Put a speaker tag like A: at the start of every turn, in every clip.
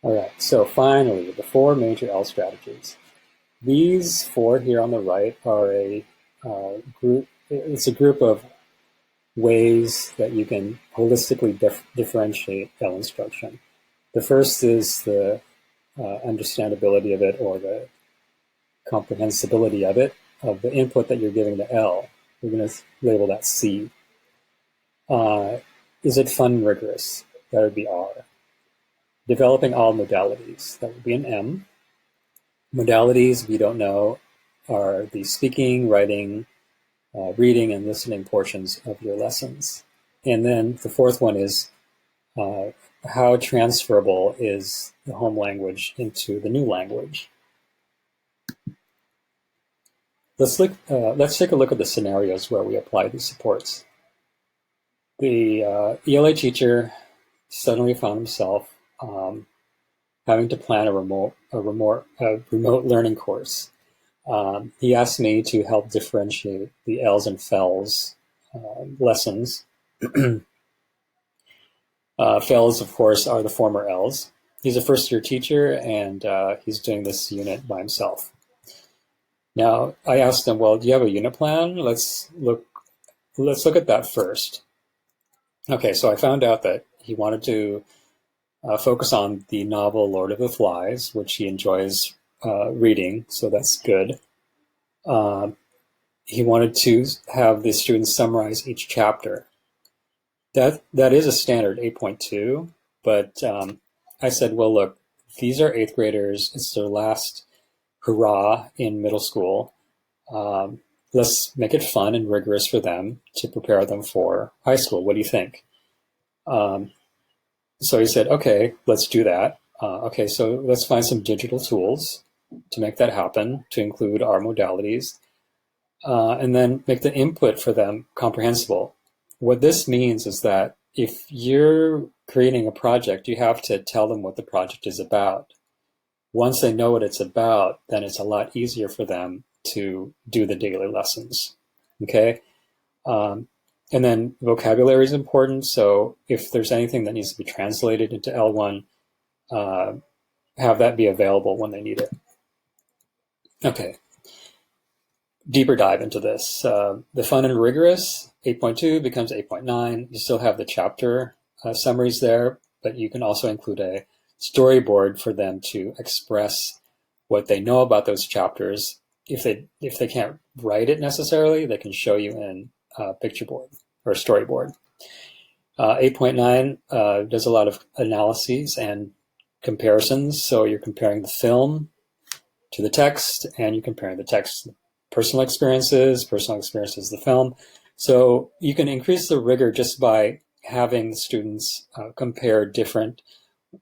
A: All right, so finally, the four major L strategies. These four here on the right are a group. It's a group of ways that you can holistically differentiate L instruction. The first is the understandability of it, or the comprehensibility of it, of the input that you're giving to L. We're going to label that C. Is it fun and rigorous? That would be R. Developing all modalities. That would be an M. Modalities, if you don't know, are the speaking, writing, reading, and listening portions of your lessons. And then the fourth one is how transferable is the home language into the new language. Let's take a look at the scenarios where we apply these supports. The ELA teacher suddenly found himself having to plan a remote learning course. He asked me to help differentiate the L's and FELs lessons. FELs, of course, are the former L's. He's a first-year teacher, and he's doing this unit by himself. Now, I asked him, well, do you have a unit plan? Let's look at that first. Okay, so I found out that he wanted to focus on the novel Lord of the Flies, which he enjoys reading, so that's good. He wanted to have the students summarize each chapter. That is a standard 8.2, but I said, well, look, these are 8th graders. It's their last hurrah in middle school. Let's make it fun and rigorous for them to prepare them for high school. What do you think? So he said, okay, let's do that. Okay, so let's find some digital tools to make that happen, to include our modalities, and then make the input for them comprehensible. What this means is that if you're creating a project, you have to tell them what the project is about. Once they know what it's about, then it's a lot easier for them to do the daily lessons, okay? And then vocabulary is important, so if there's anything that needs to be translated into L1, have that be available when they need it. Okay, deeper dive into this. The fun and rigorous, 8.2 becomes 8.9. You still have the chapter summaries there, but you can also include a storyboard for them to express what they know about those chapters. If they can't write it necessarily, they can show you in picture board or storyboard. 8.9 does a lot of analyses and comparisons. So you're comparing the film to the text, and you're comparing the text to personal experiences the film. So you can increase the rigor just by having the students compare different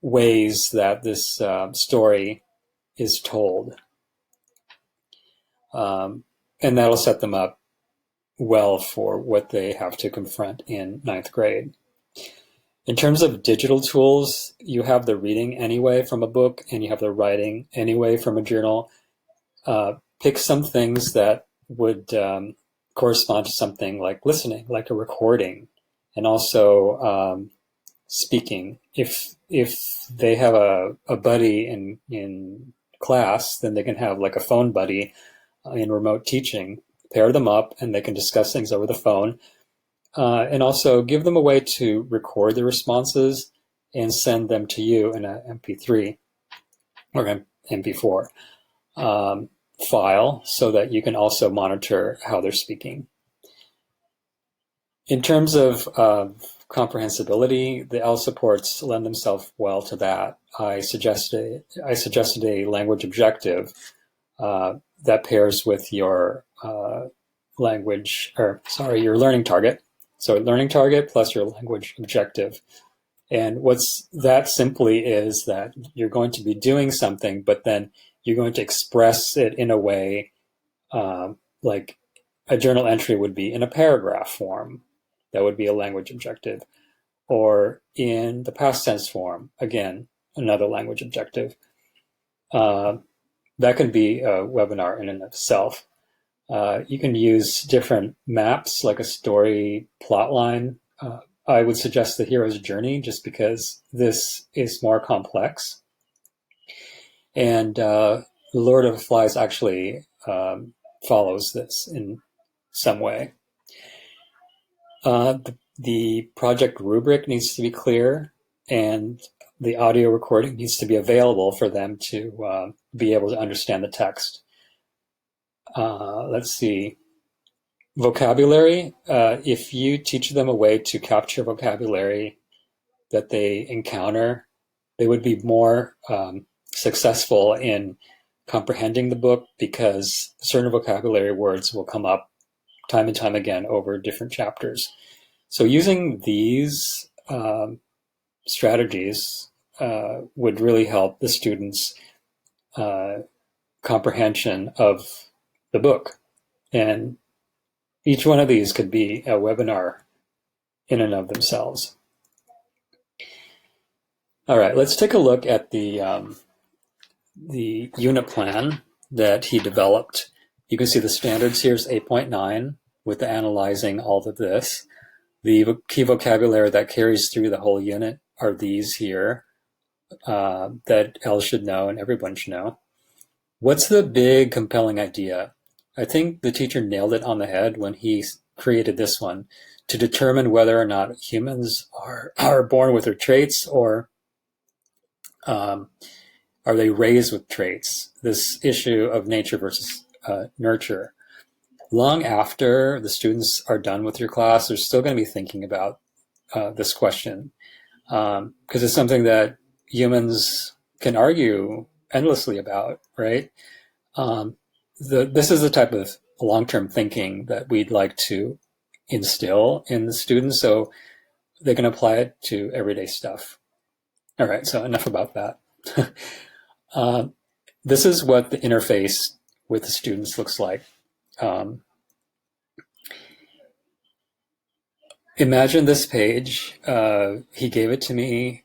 A: ways that this story is told. And that'll set them up well for what they have to confront in 9th grade. In terms of digital tools, you have the reading anyway from a book, and you have the writing anyway from a journal. Pick some things that would correspond to something like listening, like a recording, and also speaking. If they have a buddy in class, then they can have like a phone buddy in remote teaching. Pair them up, and they can discuss things over the phone. And also give them a way to record the responses and send them to you in an MP3 or MP4 file, so that you can also monitor how they're speaking. In terms of comprehensibility, the L supports lend themselves well to that. I suggested a language objective that pairs with your your learning target. So learning target plus your language objective. And what's that simply is that you're going to be doing something, but then you're going to express it in a way like a journal entry would be in a paragraph form. That would be a language objective. Or in the past tense form, again, another language objective. That can be a webinar in and of itself. You can use different maps, like a story plot line. I would suggest the hero's journey, just because this is more complex. And the Lord of the Flies actually follows this in some way. The project rubric needs to be clear, and the audio recording needs to be available for them to be able to understand the text. Let's see. Vocabulary. If you teach them a way to capture vocabulary that they encounter, they would be more successful in comprehending the book, because certain vocabulary words will come up time and time again over different chapters. So using these strategies would really help the students' comprehension of the book. And each one of these could be a webinar in and of themselves. All right, let's take a look at the unit plan that he developed. You can see the standards here is 8.9 with the analyzing all of this. The key vocabulary that carries through the whole unit are these here that Elle should know and everyone should know. What's the big compelling idea? I think the teacher nailed it on the head when he created this one, to determine whether or not humans are born with their traits, or are they raised with traits? This issue of nature versus nurture. Long after the students are done with your class, they're still going to be thinking about this question, because it's something that humans can argue endlessly about, right? This is the type of long-term thinking that we'd like to instill in the students so they can apply it to everyday stuff. All right, so enough about that. This is what the interface with the students looks like. Imagine this page. He gave it to me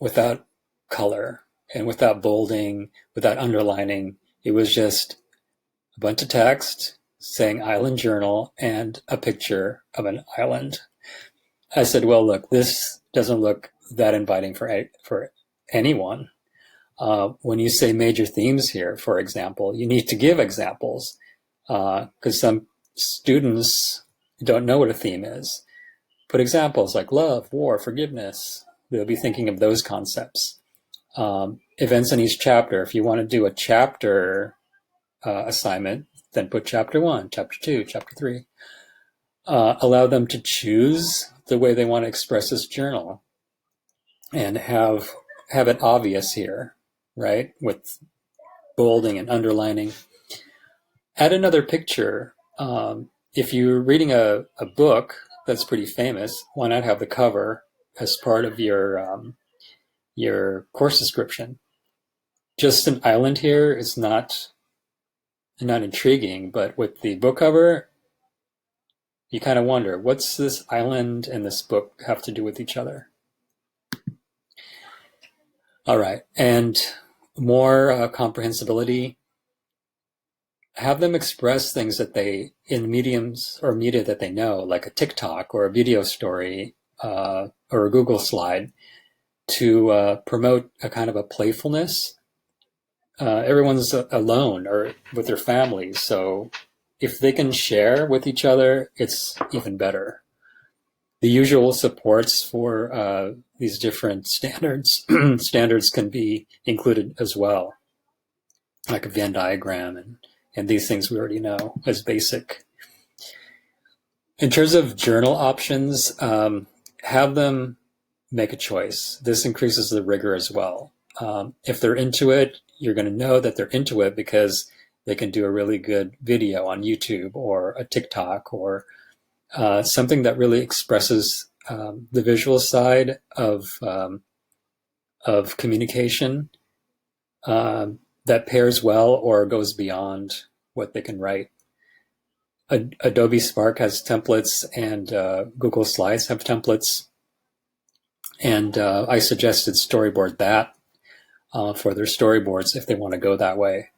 A: without color and without bolding, without underlining. It was just a bunch of text saying Island Journal and a picture of an island. I said, well, look, this doesn't look that inviting for anyone. When you say major themes here, for example, you need to give examples, because some students don't know what a theme is. Put examples like love, war, forgiveness. They'll be thinking of those concepts. Events in each chapter. If you want to do a chapter assignment, then put chapter 1, chapter 2, chapter 3. Allow them to choose the way they want to express this journal, and have it obvious here, right? With bolding and underlining. Add another picture. If you're reading a book that's pretty famous, why not have the cover as part of your course description? Just an island here is not intriguing, but with the book cover, you kind of wonder, what's this island and this book have to do with each other? All right, and more comprehensibility. Have them express things that they, in mediums or media that they know, like a TikTok or a video story or a Google slide, to promote a kind of a playfulness. Everyone's alone or with their families, so if they can share with each other, it's even better. The usual supports for these different standards can be included as well, like a Venn diagram and these things we already know as basic. In terms of journal options, have them make a choice. This increases the rigor as well. If they're into it, you're going to know that they're into it because they can do a really good video on YouTube or a TikTok or something that really expresses the visual side of communication that pairs well or goes beyond what they can write. Adobe Spark has templates, and Google Slides have templates. And I suggested storyboard that for their storyboards if they want to go that way.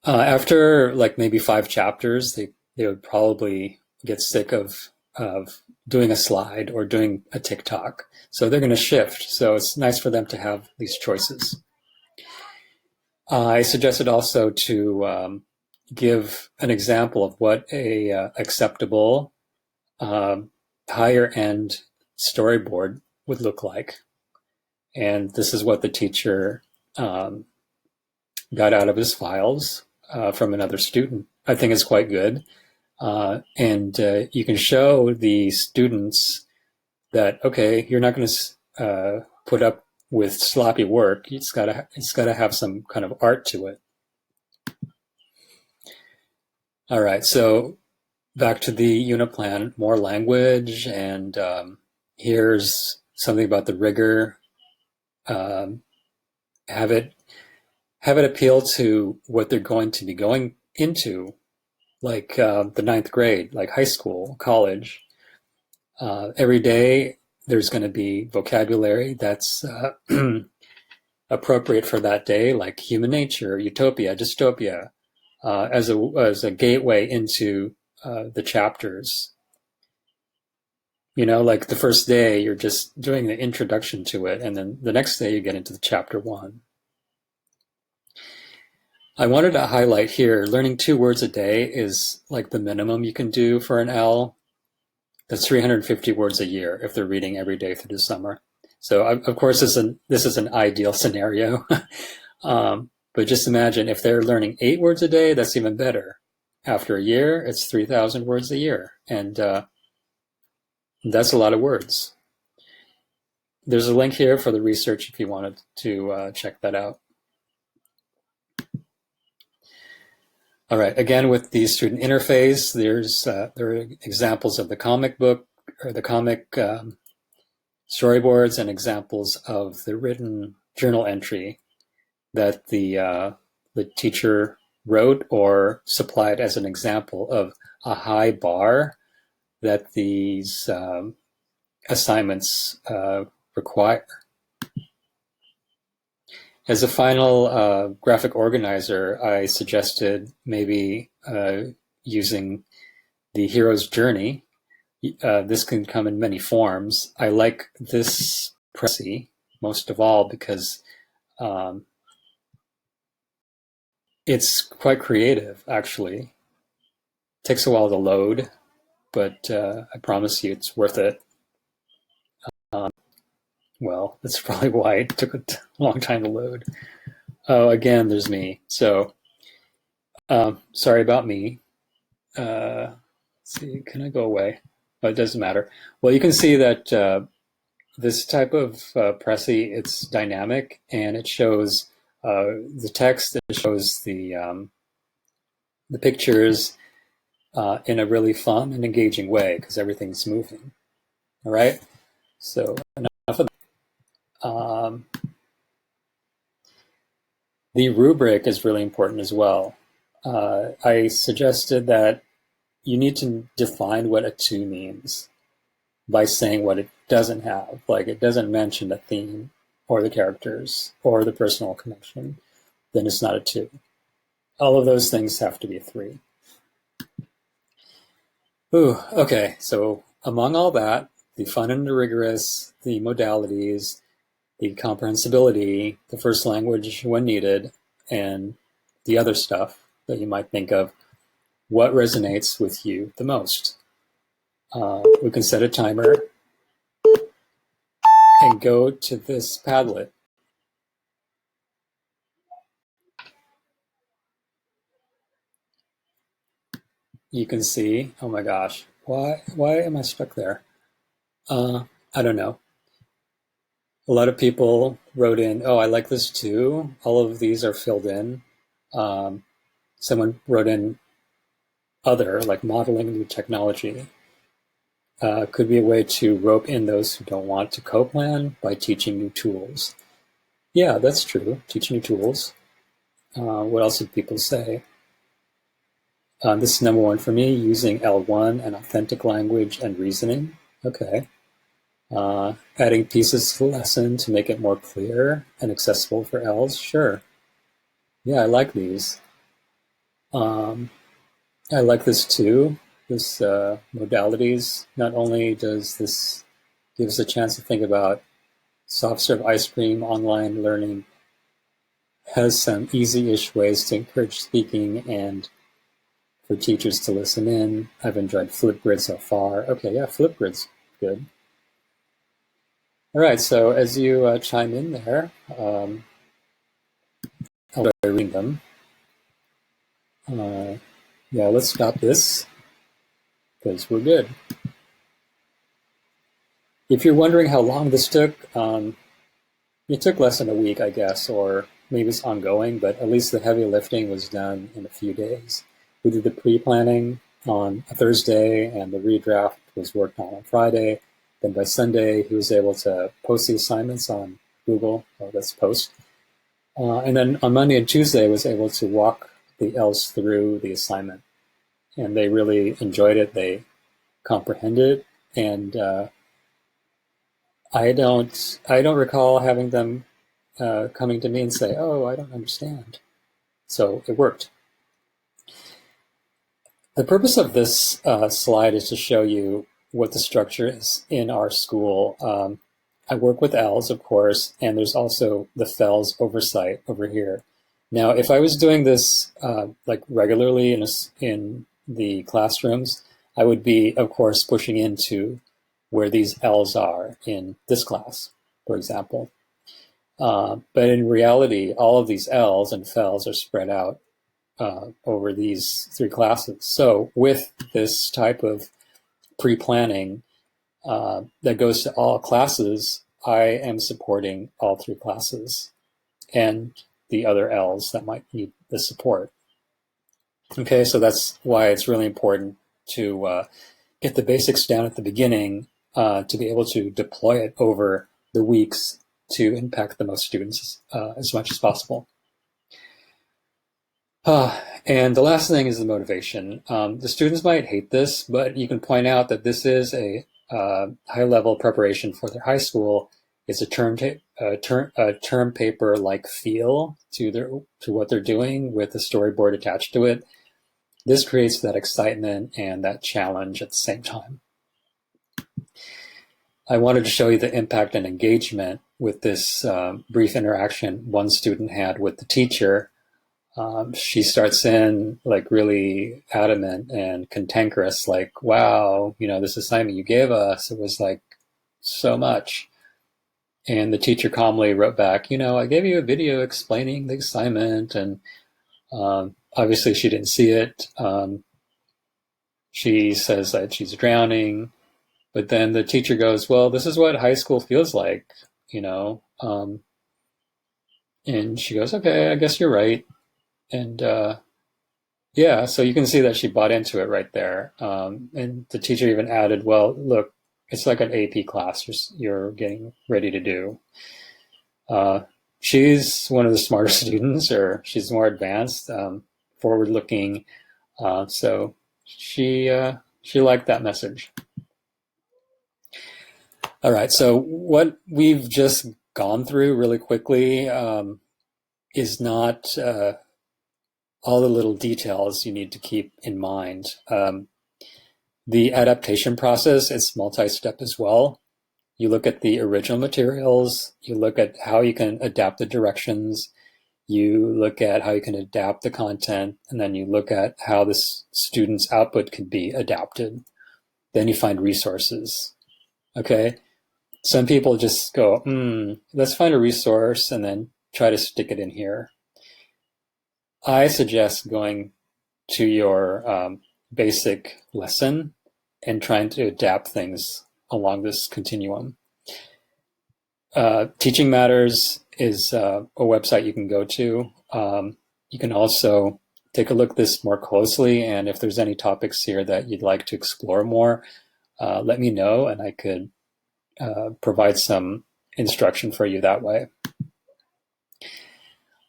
A: After like maybe 5 chapters, they would probably get sick of doing a slide or doing a TikTok. So they're going to shift. So it's nice for them to have these choices. I suggested also to give an example of what a acceptable higher end storyboard would look like. And this is what the teacher got out of his files from another student. I think it's quite good. And you can show the students that, okay, you're not going to put up with sloppy work. It's got to have some kind of art to it. All right, so back to the unit plan, more language, and here's something about the rigor. Have it appeal to what they're going to be going into, like the ninth grade, like high school, college. Every day there's going to be vocabulary that's appropriate for that day, like human nature, utopia, dystopia, as a gateway into the chapters. You know, like the first day you're just doing the introduction to it, and then the next day you get into the chapter 1. I wanted to highlight here, learning 2 words a day is like the minimum you can do for an L. That's 350 words a year if they're reading every day through the summer. So of course this is an ideal scenario. But just imagine if they're learning 8 words a day, that's even better. After a year, it's 3,000 words a year. And that's a lot of words. There's a link here for the research if you wanted to check that out. All right, again, with the student interface, there are examples of the comic book or the comic storyboards and examples of the written journal entry that the teacher wrote or supplied as an example of a high bar that these assignments require. As a final graphic organizer, I suggested maybe using the hero's journey. This can come in many forms. I like this Pressy most of all because it's quite creative, actually. It takes a while to load, but I promise you it's worth it. Well, that's probably why it took a long time to load. Oh, again, there's me. So, sorry about me. Let's see, can I go away? Oh, it doesn't matter. Well, you can see that this type of Pressy, it's dynamic, and it shows the text, it shows the pictures in a really fun and engaging way because everything's moving. All right, so enough of that. The rubric is really important as well. I suggested that you need to define what a 2 means by saying what it doesn't have. Like it doesn't mention the theme or the characters or the personal connection, then it's not a 2. All of those things have to be a 3. Ooh, okay, so among all that, the fun and the rigorous, the modalities, the comprehensibility, the first language when needed, and the other stuff that you might think of, what resonates with you the most? We can set a timer and go to this Padlet. You can see, oh my gosh, why am I stuck there? I don't know. A lot of people wrote in, oh, I like this too. All of these are filled in. Someone wrote in other, like modeling new technology. Could be a way to rope in those who don't want to co-plan by teaching new tools. Yeah, that's true. Teach new tools. What else did people say? This is number 1 for me, using L1 and authentic language and reasoning. Okay. Adding pieces to the lesson to make it more clear and accessible for Ls. Sure. Yeah, I like these. I like this too. This modalities. Not only does this give us a chance to think about soft serve ice cream, online learning, has some easy-ish ways to encourage speaking and for teachers to listen in. I've enjoyed Flipgrid so far. Okay, yeah, Flipgrid's good. All right, so as you chime in there, I'll read them. Yeah, let's stop this because we're good. If you're wondering how long this took, it took less than a week, I guess, or maybe it's ongoing, but at least the heavy lifting was done in a few days. We did the pre-planning on a Thursday, and the redraft was worked on Friday. Then by Sunday, he was able to post the assignments on Google, or let's post. And then on Monday and Tuesday, was able to walk the L's through the assignment. And they really enjoyed it. They comprehended it. And I don't recall having them coming to me and say, "Oh, I don't understand." So it worked. The purpose of this slide is to show you what the structure is in our school. I work with ELLs, of course, and there's also the FELS oversight over here. Now, if I was doing this like regularly in the classrooms, I would be, of course, pushing into where these L's are in this class, for example. But in reality, all of these L's and FELs are spread out over these three classes. So with this type of pre-planning that goes to all classes, I am supporting all three classes and the other L's that might need the support. Okay, so that's why it's really important to get the basics down at the beginning to be able to deploy it over the weeks to impact the most students as much as possible. And the last thing is the motivation. The students might hate this, but you can point out that this is a high-level preparation for their high school. It's a term paper-like feel to what they're doing with a storyboard attached to it. This creates that excitement and that challenge at the same time. I wanted to show you the impact and engagement with this brief interaction one student had with the teacher. She starts in like really adamant and cantankerous, like, "Wow, this assignment you gave us, it was like so much." And the teacher calmly wrote back, "I gave you a video explaining the assignment," and obviously she didn't see it. She says that she's drowning, but then the teacher goes, "Well, this is what high school feels like, and she goes, "Okay, I guess you're right." And yeah, so you can see that she bought into it right there. And the teacher even added, "Well, look, it's like an AP class you're getting ready to do." She's one of the smarter students, or she's more advanced, forward-looking. So she liked that message. All right, so what we've just gone through really quickly is not all the little details you need to keep in mind. The adaptation process is multi-step as well. You look at the original materials, you look at how you can adapt the directions, you look at how you can adapt the content, and then you look at how the student's output can be adapted. Then you find resources, okay? Some people just go, let's find a resource and then try to stick it in here. I suggest going to your basic lesson and trying to adapt things along this continuum. Teaching Matters is a website you can go to. You can also take a look at this more closely, and if there's any topics here that you'd like to explore more, let me know and I could provide some instruction for you that way.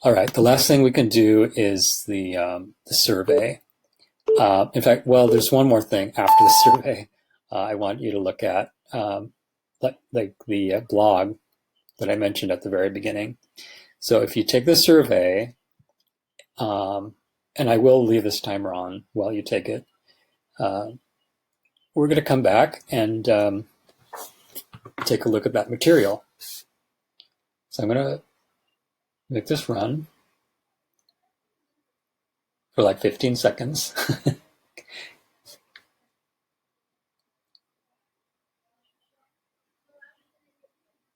A: All right, the last thing we can do is the survey. In fact, well, there's one more thing after the survey I want you to look at, like the blog that I mentioned at the very beginning. So if you take the survey, and I will leave this timer on while you take it, we're going to come back and take a look at that material. So I'm going to make this run. for like 15 seconds.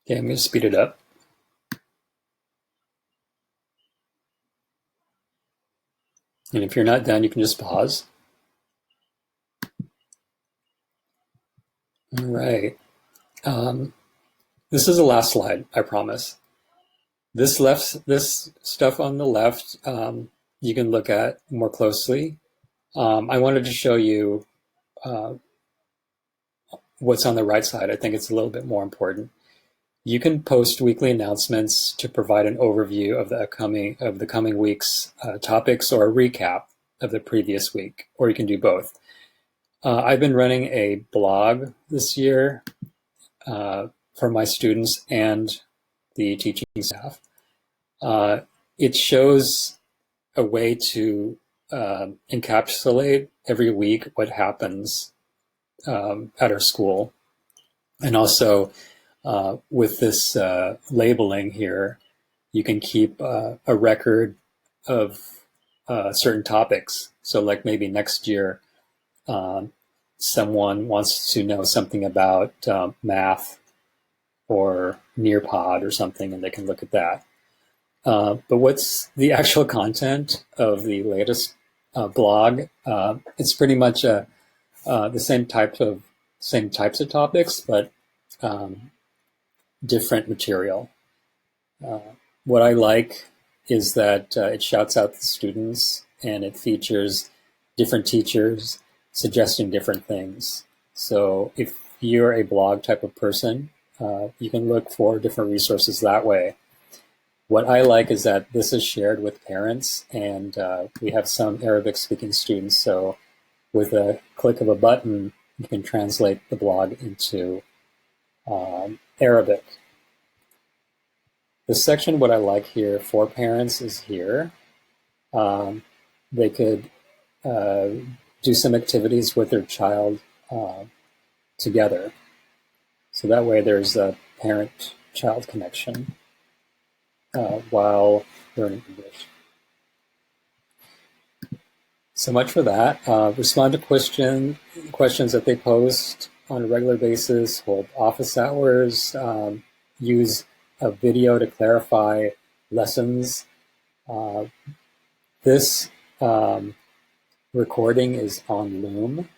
A: Okay, I'm going to speed it up. And if you're not done, you can just pause. All right. This is the last slide, I promise. This stuff on the left, you can look at more closely. I wanted to show you what's on the right side. I think it's a little bit more important. You can post weekly announcements to provide an overview of the coming week's topics or a recap of the previous week, or you can do both. I've been running a blog this year for my students and the teaching staff. It shows a way to encapsulate every week what happens at our school. And also with this labeling here, you can keep a record of certain topics. So like maybe next year, someone wants to know something about math or Nearpod or something, and they can look at that. But what's the actual content of the latest blog? It's pretty much the same types of topics, but different material. What I like is that it shouts out the students and it features different teachers suggesting different things. So if you're a blog type of person, you can look for different resources that way. What I like is that this is shared with parents, and we have some Arabic speaking students. So with a click of a button, you can translate the blog into Arabic. The section, what I like here for parents is here. They could do some activities with their child together. So that way there's a parent-child connection while learning English. So much for that. Respond to questions that they post on a regular basis, hold office hours, use a video to clarify lessons. This recording is on Loom.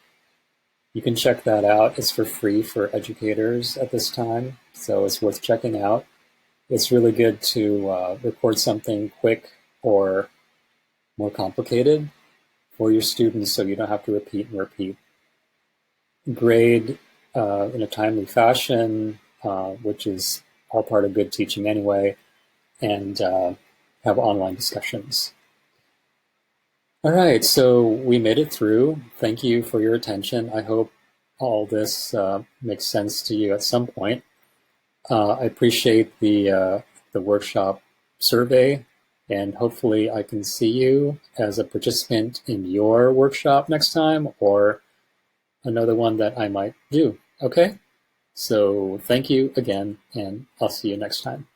A: You can check that out. It's for free for educators at this time, so it's worth checking out. It's really good to record something quick or more complicated for your students so you don't have to repeat and repeat. Grade in a timely fashion, which is all part of good teaching anyway, and have online discussions. All right, so we made it through. Thank you for your attention. I hope all this makes sense to you at some point. I appreciate the workshop survey, and hopefully I can see you as a participant in your workshop next time, or another one that I might do. Okay, so thank you again, and I'll see you next time.